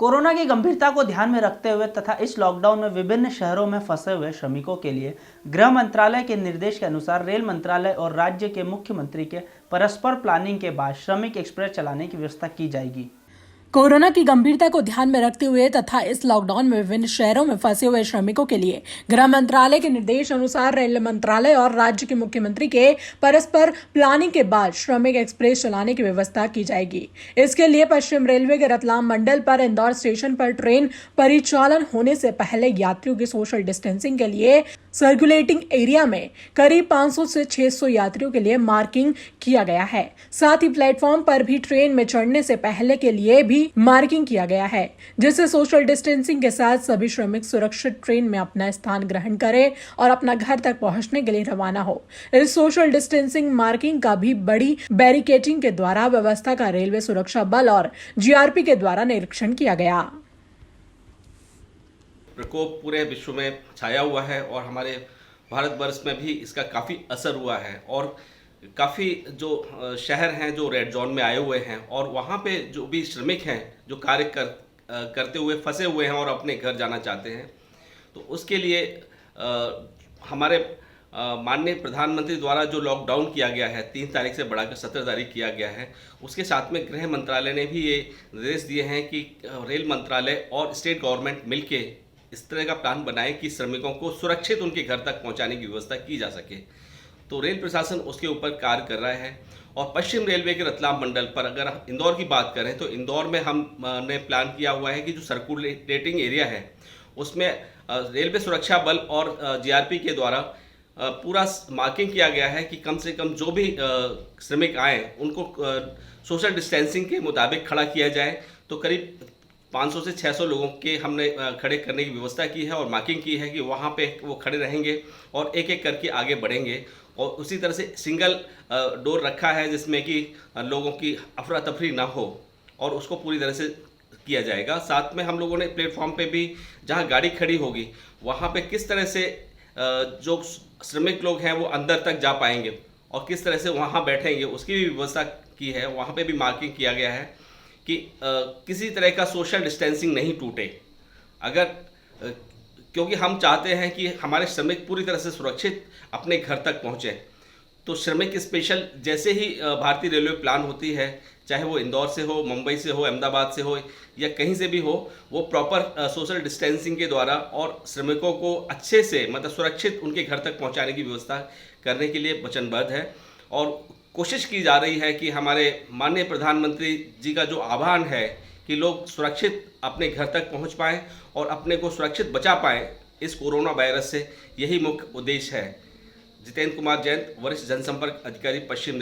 Corona की गंभीरता को ध्यान में रखते हुए तथा इस लॉकडाउन में विभिन्न शहरों में फंसे हुए श्रमिकों के लिए गृह मंत्रालय के निर्देश के अनुसार रेल मंत्रालय और राज्य के मुख्यमंत्री के परस्पर प्लानिंग के बाद श्रमिक एक्सप्रेस चलाने की व्यवस्था की जाएगी। कोरोना की गंभीरता को ध्यान में रखते हुए तथा इस लॉकडाउन में विभिन्न शहरों में फंसे हुए श्रमिकों के लिए गृह मंत्रालय के निर्देश अनुसार रेल मंत्रालय और राज्य के मुख्यमंत्री के परस्पर प्लानिंग के बाद श्रमिक एक्सप्रेस चलाने की व्यवस्था की जाएगी। इसके लिए पश्चिम रेलवे के रतलाम मंडल पर इंदौर स्टेशन पर ट्रेन परिचालन होने से पहले यात्रियों की सोशल डिस्टेंसिंग के लिए सर्कुलेटिंग एरिया में करीब 500 से 600 यात्रियों के लिए मार्किंग किया गया है। साथ ही प्लेटफॉर्म पर भी ट्रेन में चढ़ने से पहले के लिए भी मार्किंग किया गया है, जिससे सोशल डिस्टेंसिंग के साथ सभी श्रमिक सुरक्षित ट्रेन में अपना स्थान ग्रहण करें और अपना घर तक पहुंचने के लिए रवाना हो। इस सोशल डिस्टेंसिंग मार्किंग का भी बड़ी बैरिकेडिंग के द्वारा व्यवस्था का रेलवे सुरक्षा बल और जीआरपी के द्वारा निरीक्षण किया गया। प्रकोप पूरे विश्व में छाया हुआ है और हमारे भारतवर्ष में भी इसका काफ़ी असर हुआ है और काफ़ी जो शहर हैं जो रेड जोन में आए हुए हैं और वहाँ पे जो भी श्रमिक हैं जो कार्य करते हुए फंसे हुए हैं और अपने घर जाना चाहते हैं, तो उसके लिए हमारे माननीय प्रधानमंत्री द्वारा जो लॉकडाउन किया गया है 3 तारीख से बढ़ाकर 17 तारीख किया गया है, उसके साथ में गृह मंत्रालय ने भी ये निर्देश दिए हैं कि रेल मंत्रालय और स्टेट गवर्नमेंट मिलके इस तरह का प्लान बनाए कि श्रमिकों को सुरक्षित उनके घर तक पहुंचाने की व्यवस्था की जा सके। तो रेल प्रशासन उसके ऊपर कार्य कर रहा है और पश्चिम रेलवे के रतलाम मंडल पर अगर हम इंदौर की बात करें तो इंदौर में हमने प्लान किया हुआ है कि जो सर्कुलेटिंग एरिया है उसमें रेलवे सुरक्षा बल और जीआरपी के द्वारा पूरा मार्किंग किया गया है कि कम से कम जो भी श्रमिक आए उनको सोशल डिस्टेंसिंग के मुताबिक खड़ा किया जाए। तो करीब 500 से 600 लोगों के हमने खड़े करने की व्यवस्था की है और मार्किंग की है कि वहाँ पे वो खड़े रहेंगे और एक एक करके आगे बढ़ेंगे। और उसी तरह से सिंगल डोर रखा है जिसमें कि लोगों की अफरा तफरी ना हो और उसको पूरी तरह से किया जाएगा। साथ में हम लोगों ने प्लेटफॉर्म पे भी जहाँ गाड़ी खड़ी होगी वहाँ पे किस तरह से जो श्रमिक लोग हैं वो अंदर तक जा पाएंगे और किस तरह से वहाँ बैठेंगे उसकी भी व्यवस्था की है। वहाँ पे भी मार्किंग किया गया है कि किसी तरह का सोशल डिस्टेंसिंग नहीं टूटे। अगर क्योंकि हम चाहते हैं कि हमारे श्रमिक पूरी तरह से सुरक्षित अपने घर तक पहुँचे, तो श्रमिक स्पेशल जैसे ही भारतीय रेलवे प्लान होती है, चाहे वो इंदौर से हो, मुंबई से हो, अहमदाबाद से हो या कहीं से भी हो, वो प्रॉपर सोशल डिस्टेंसिंग के द्वारा और श्रमिकों को अच्छे से मतलब सुरक्षित उनके घर तक पहुँचाने की व्यवस्था करने के लिए वचनबद्ध है। और कोशिश की जा रही है कि हमारे माननीय प्रधानमंत्री जी का जो आह्वान है कि लोग सुरक्षित अपने घर तक पहुंच पाएं और अपने को सुरक्षित बचा पाएं इस कोरोना वायरस से, यही मुख्य उद्देश्य है। जितेंद्र कुमार जैन, वरिष्ठ जनसंपर्क अधिकारी, पश्चिम रेलवे।